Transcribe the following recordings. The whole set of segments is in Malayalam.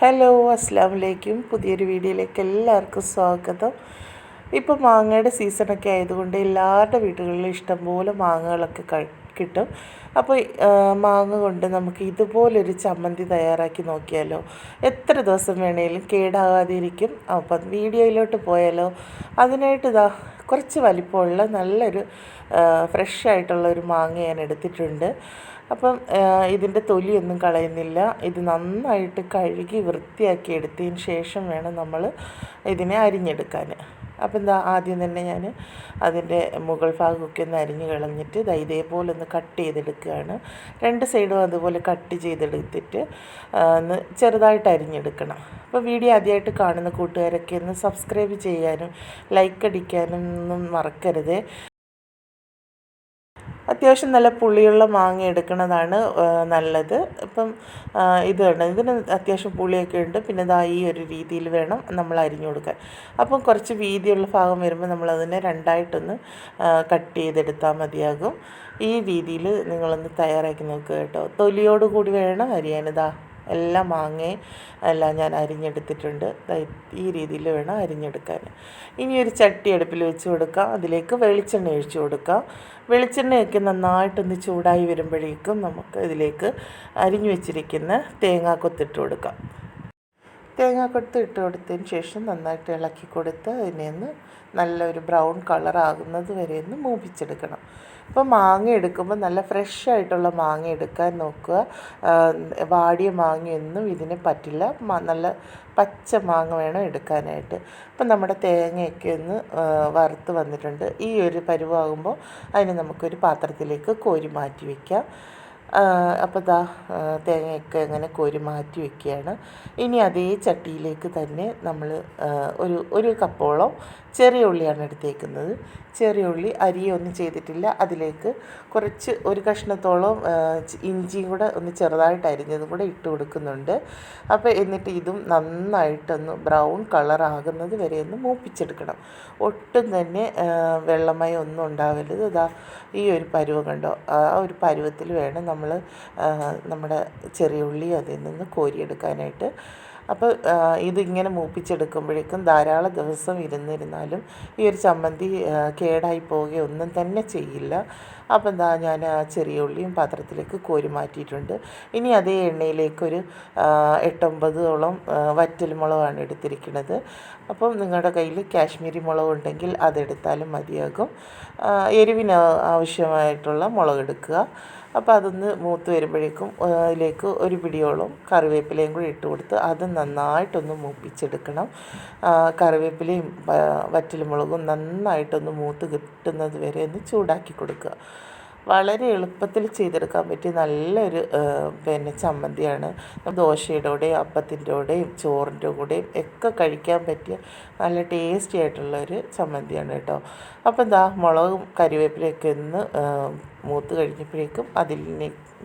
ഹലോ, അസ്സാം വലൈക്കും. പുതിയൊരു വീഡിയോയിലേക്ക് എല്ലാവർക്കും സ്വാഗതം. ഇപ്പോൾ മാങ്ങയുടെ സീസണൊക്കെ ആയതുകൊണ്ട് എല്ലാവരുടെ വീടുകളിലും ഇഷ്ടംപോലെ മാങ്ങകളൊക്കെ കിട്ടും. അപ്പോൾ മാങ്ങ കൊണ്ട് നമുക്ക് ഇതുപോലൊരു ചമ്മന്തി തയ്യാറാക്കി നോക്കിയാലോ. എത്ര ദിവസം വേണേലും കേടാകാതിരിക്കും. അപ്പം വീഡിയോയിലോട്ട് പോയാലോ. അതിനായിട്ട് കുറച്ച് വലിപ്പമുള്ള നല്ലൊരു ഫ്രഷ് ആയിട്ടുള്ള ഒരു മാങ്ങ ഞാൻ എടുത്തിട്ടുണ്ട്. അപ്പം ഇതിൻ്റെ തൊലിയൊന്നും കളയുന്നില്ല. ഇത് നന്നായിട്ട് കഴുകി വൃത്തിയാക്കി എടുത്തതിന് ശേഷം വേണം നമ്മൾ ഇതിനെ അരിഞ്ഞെടുക്കാൻ. അപ്പം ആദ്യം തന്നെ ഞാൻ അതിൻ്റെ മുകൾ ഭാഗമൊക്കെ ഒന്ന് അരിഞ്ഞ് കളഞ്ഞിട്ട് ഇതേപോലെ ഒന്ന് കട്ട് ചെയ്തെടുക്കുകയാണ്. രണ്ട് സൈഡും അതുപോലെ കട്ട് ചെയ്തെടുത്തിട്ട് ഒന്ന് ചെറുതായിട്ട് അരിഞ്ഞെടുക്കണം. അപ്പോൾ വീഡിയോ ആദ്യമായിട്ട് കാണുന്ന കൂട്ടുകാരൊക്കെ ഒന്ന് സബ്സ്ക്രൈബ് ചെയ്യാനും ലൈക്ക് അടിക്കാനും ഒന്നും മറക്കരുത്. അത്യാവശ്യം നല്ല പുളിയുള്ള മാങ്ങ എടുക്കുന്നതാണ് നല്ലത്. ഇപ്പം ഇത് വേണം, ഇതിന് അത്യാവശ്യം പുളിയൊക്കെ ഉണ്ട്. പിന്നെ ഈ ഒരു രീതിയിൽ വേണം നമ്മൾ അരിഞ്ഞു കൊടുക്കാൻ. അപ്പം കുറച്ച് വീതിയുള്ള ഭാഗം വരുമ്പോൾ നമ്മളതിനെ രണ്ടായിട്ടൊന്ന് കട്ട് ചെയ്തെടുത്താൽ മതിയാകും. ഈ രീതിയിൽ നിങ്ങളൊന്ന് തയ്യാറാക്കി നോക്കുക കേട്ടോ. തൊലിയോടുകൂടി വേണം അരിയാൻ. എല്ലാ മാങ്ങയും എല്ലാം ഞാൻ അരിഞ്ഞെടുത്തിട്ടുണ്ട്. ഈ രീതിയിൽ വേണം അരിഞ്ഞെടുക്കാൻ. ഇനി ഒരു ചട്ടി അടുപ്പിൽ വെച്ച് കൊടുക്കാം. അതിലേക്ക് വെളിച്ചെണ്ണ ഒഴിച്ച് കൊടുക്കാം. വെളിച്ചെണ്ണയൊക്കെ നന്നായിട്ടൊന്ന് ചൂടായി വരുമ്പോഴേക്കും നമുക്ക് ഇതിലേക്ക് അരിഞ്ഞു വെച്ചിരിക്കുന്ന തേങ്ങാക്കൊത്തിട്ട് കൊടുക്കാം. തേങ്ങാക്കൊത്ത് ഇട്ട് കൊടുത്തതിന് ശേഷം നന്നായിട്ട് ഇളക്കി കൊടുത്ത് അതിനെ ഒന്ന് നല്ലൊരു ബ്രൗൺ കളറാകുന്നത് വരെ ഒന്ന് മൂപ്പിച്ചെടുക്കണം. ഇപ്പോൾ മാങ്ങ എടുക്കുമ്പോൾ നല്ല ഫ്രഷ് ആയിട്ടുള്ള മാങ്ങ എടുക്കാൻ നോക്കുക. വാടിയ മാങ്ങയൊന്നും ഇതിന് പറ്റില്ല. നല്ല പച്ച മാങ്ങ വേണം എടുക്കാനായിട്ട്. അപ്പം നമ്മുടെ തേങ്ങയൊക്കെ ഒന്ന് വറുത്ത് വന്നിട്ടുണ്ട്. ഈ ഒരു പരുവാകുമ്പോൾ അതിന് നമുക്കൊരു പാത്രത്തിലേക്ക് കോരി മാറ്റി വയ്ക്കാം. അപ്പോൾ തേങ്ങയൊക്കെ അങ്ങനെ കോരി മാറ്റി വയ്ക്കുകയാണ്. ഇനി അതേ ചട്ടിയിലേക്ക് തന്നെ നമ്മൾ ഒരു കപ്പോളം ചെറിയ ഉള്ളിയാണ് എടുത്തേക്കുന്നത്. ചെറിയ ഉള്ളി അരിയൊന്നും ചെയ്തിട്ടില്ല. അതിലേക്ക് കുറച്ച് ഒരു കഷ്ണത്തോളം ഇഞ്ചിയും കൂടെ ഒന്ന് ചെറുതായിട്ട് അരിഞ്ഞതും കൂടെ ഇട്ട് കൊടുക്കുന്നുണ്ട്. അപ്പോൾ എന്നിട്ട് ഇതും നന്നായിട്ടൊന്ന് ബ്രൗൺ കളറാകുന്നത് വരെ ഒന്ന് മൂപ്പിച്ചെടുക്കണം. ഒട്ടും തന്നെ വെള്ളമയം ഒന്നും ഉണ്ടാവരുത്. ഈ ഒരു പരുവം കണ്ടോ, ആ ഒരു പരുവത്തിൽ വേണം നമ്മൾ നമ്മുടെ ചെറിയ ഉള്ളി അതിൽ നിന്ന് കോരിയെടുക്കാനായിട്ട്. അപ്പോൾ ഇതിങ്ങനെ മൂപ്പിച്ചെടുക്കുമ്പോഴേക്കും ധാരാളം ദിവസം ഇരുന്നിരുന്നാലും ഈ ഒരു ചമ്മന്തി കേടായി പോവുകയൊന്നും തന്നെ ചെയ്യില്ല. അപ്പം ഞാൻ ആ ചെറിയ ഉള്ളിയും പാത്രത്തിലേക്ക് കോരി മാറ്റിയിട്ടുണ്ട്. ഇനി അതേ എണ്ണയിലേക്കൊരു 8-9 വറ്റൽമുളകാണ് എടുത്തിരിക്കുന്നത്. അപ്പം നിങ്ങളുടെ കയ്യിൽ കാശ്മീരി മുളക് ഉണ്ടെങ്കിൽ അതെടുത്താലും മതിയാകും. എരിവിന് ആവശ്യമായിട്ടുള്ള മുളക് എടുക്കുക. അപ്പോൾ അതൊന്ന് മൂത്ത് വരുമ്പോഴേക്കും അതിലേക്ക് ഒരു പിടിയോളം കറിവേപ്പിലയും കൂടി ഇട്ട് കൊടുത്ത് അത് നന്നായിട്ടൊന്ന് മൂപ്പിച്ചെടുക്കണം. കറിവേപ്പിലയും വറ്റൽമുളകും നന്നായിട്ടൊന്ന് മൂത്ത് കിട്ടുന്നത് വരെ ഒന്ന് ചൂടാക്കി കൊടുക്കുക. വളരെ എളുപ്പത്തിൽ ചെയ്തെടുക്കാൻ പറ്റിയ നല്ലൊരു ചമ്മന്തിയാണ്. ദോശയുടെ കൂടെയും അപ്പത്തിൻ്റെ കൂടെയും ചോറിൻ്റെ കൂടെയും ഒക്കെ കഴിക്കാൻ പറ്റിയ നല്ല ടേസ്റ്റി ആയിട്ടുള്ളൊരു ചമ്മന്തിയാണ് കേട്ടോ. അപ്പം മുളകും കരിവേപ്പിലയൊക്കെ ഒന്ന് മൂത്ത് കഴിഞ്ഞപ്പോഴേക്കും അതിൽ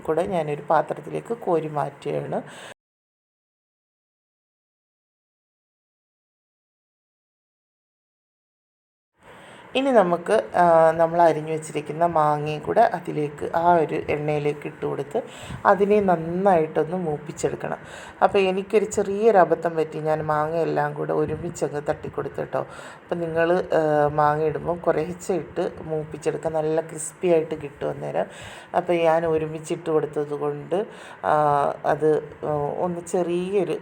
കൂടെ ഞാനൊരു പാത്രത്തിലേക്ക് കോരി മാറ്റുകയാണ്. ഇനി നമുക്ക് നമ്മൾ അരിഞ്ഞു വെച്ചിരിക്കുന്ന മാങ്ങയും കൂടെ അതിലേക്ക് ആ ഒരു എണ്ണയിലേക്ക് ഇട്ട് കൊടുത്ത് അതിനെ നന്നായിട്ടൊന്ന് മൂപ്പിച്ചെടുക്കണം. അപ്പോൾ എനിക്കൊരു ചെറിയൊരു അബദ്ധം പറ്റി. ഞാൻ മാങ്ങയെല്ലാം കൂടെ ഒരുമിച്ചങ്ങ് തട്ടിക്കൊടുത്തു കേട്ടോ. അപ്പം നിങ്ങൾ മാങ്ങ ഇടുമ്പം കുറേശ്ശെ ഇട്ട് മൂപ്പിച്ചെടുക്കുക. നല്ല ക്രിസ്പി ആയിട്ട് കിട്ടും അന്നേരം. അപ്പോൾ ഞാൻ ഒരുമിച്ചിട്ട് കൊടുത്തത് കൊണ്ട് അത് ഒന്ന് ചെറിയൊരു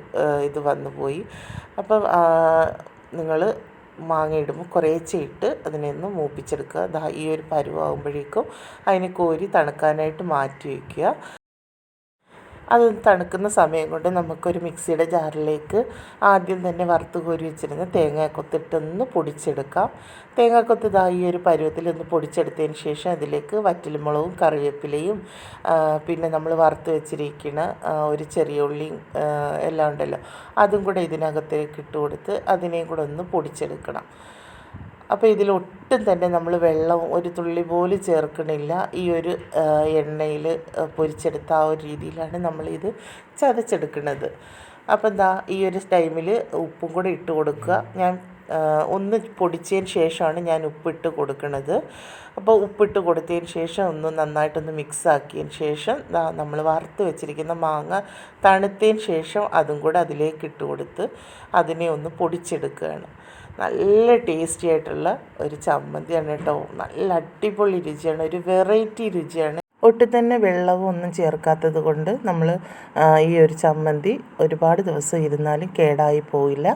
ഇത് വന്നു പോയി. അപ്പം നിങ്ങൾ മാങ്ങ ഇടുമ്പോൾ കുറേശ്ശെ ഇട്ട് അതിനെ ഒന്ന് മൂപ്പിച്ചെടുക്കുക. ഈ ഒരു പരുവാകുമ്പോഴേക്കും അതിനെ കോരി തണുക്കാനായിട്ട് മാറ്റി വയ്ക്കുക. അത് തണുക്കുന്ന സമയം കൊണ്ട് നമുക്കൊരു മിക്സിയുടെ ജാറിലേക്ക് ആദ്യം തന്നെ വറുത്ത് കോരി വെച്ചിരുന്ന തേങ്ങാക്കൊത്തിട്ടൊന്ന് പൊടിച്ചെടുക്കാം. തേങ്ങാക്കൊത്ത് ഈ ഒരു പരുവത്തിലൊന്ന് പൊടിച്ചെടുത്തതിന് ശേഷം അതിലേക്ക് വറ്റൽമുളകും കറിവേപ്പിലയും പിന്നെ നമ്മൾ വറുത്ത് വെച്ചിരിക്കുന്ന ഒരു ചെറിയ ഉള്ളിയും എല്ലാം ഉണ്ടല്ലോ, അതും കൂടെ ഇതിനകത്തേക്ക് ഇട്ട് കൊടുത്ത് അതിനെയും കൂടെ ഒന്ന് പൊടിച്ചെടുക്കണം. അപ്പോൾ ഇതിലൊട്ടും തന്നെ നമ്മൾ വെള്ളം ഒരു തുള്ളി പോലും ചേർക്കണില്ല. ഈ ഒരു എണ്ണയിൽ പൊരിച്ചെടുത്ത ആ ഒരു രീതിയിലാണ് നമ്മളിത് ചതച്ചെടുക്കുന്നത്. അപ്പം ഈ ഒരു ടൈമിൽ ഉപ്പും കൂടെ ഇട്ട് കൊടുക്കുക. ഞാൻ ഒന്ന് പൊടിച്ചതിന് ശേഷമാണ് ഞാൻ ഉപ്പിട്ട് കൊടുക്കുന്നത്. അപ്പോൾ ഉപ്പിട്ട് കൊടുത്തതിന് ശേഷം ഒന്ന് നന്നായിട്ടൊന്ന് മിക്സ് ആക്കിയതിന് ശേഷം നമ്മൾ വറുത്ത് വെച്ചിരിക്കുന്ന മാങ്ങ തണുത്തതിന് ശേഷം അതും കൂടെ അതിലേക്ക് ഇട്ട് കൊടുത്ത് അതിനെ ഒന്ന് പൊടിച്ചെടുക്കുകയാണ്. നല്ല ടേസ്റ്റി ആയിട്ടുള്ള ഒരു ചമ്മന്തിയാണ് കേട്ടോ. നല്ല അടിപൊളി രുചിയാണ്, ഒരു വെറൈറ്റി രുചിയാണ്. ഒട്ടും തന്നെ വെള്ളവും ഒന്നും ചേർക്കാത്തത് കൊണ്ട് നമ്മൾ ഈ ഒരു ചമ്മന്തി ഒരുപാട് ദിവസം ഇരുന്നാലും കേടായി പോയില്ല.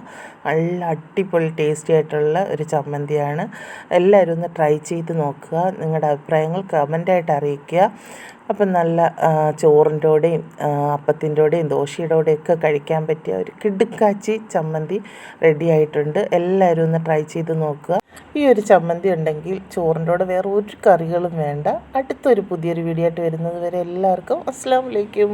നല്ല അടിപൊളി ടേസ്റ്റി ആയിട്ടുള്ള ഒരു ചമ്മന്തിയാണ്. എല്ലാവരും ഒന്ന് ട്രൈ ചെയ്ത് നോക്കുക. നിങ്ങളുടെ അഭിപ്രായങ്ങൾ കമൻ്റായിട്ട് അറിയിക്കുക. അപ്പം നല്ല ചോറിൻ്റെ കൂടെയും അപ്പത്തിൻ്റെ കൂടെയും ദോശയുടെ കൂടെയൊക്കെ കഴിക്കാൻ പറ്റിയ ഒരു കിടുക്കാച്ചി ചമ്മന്തി റെഡി ആയിട്ടുണ്ട്. എല്ലാവരും ഒന്ന് ട്രൈ ചെയ്ത് നോക്കുക. ഈ ഒരു ചമ്മന്തി ഉണ്ടെങ്കിൽ ചോറിൻ്റെ കൂടെ വേറെ ഒരു കറികളും വേണ്ട. അടുത്തൊരു പുതിയൊരു വീഡിയോ ആയിട്ട് വരുന്നത് വരെ എല്ലാവർക്കും അസ്സലാമു അലൈക്കും.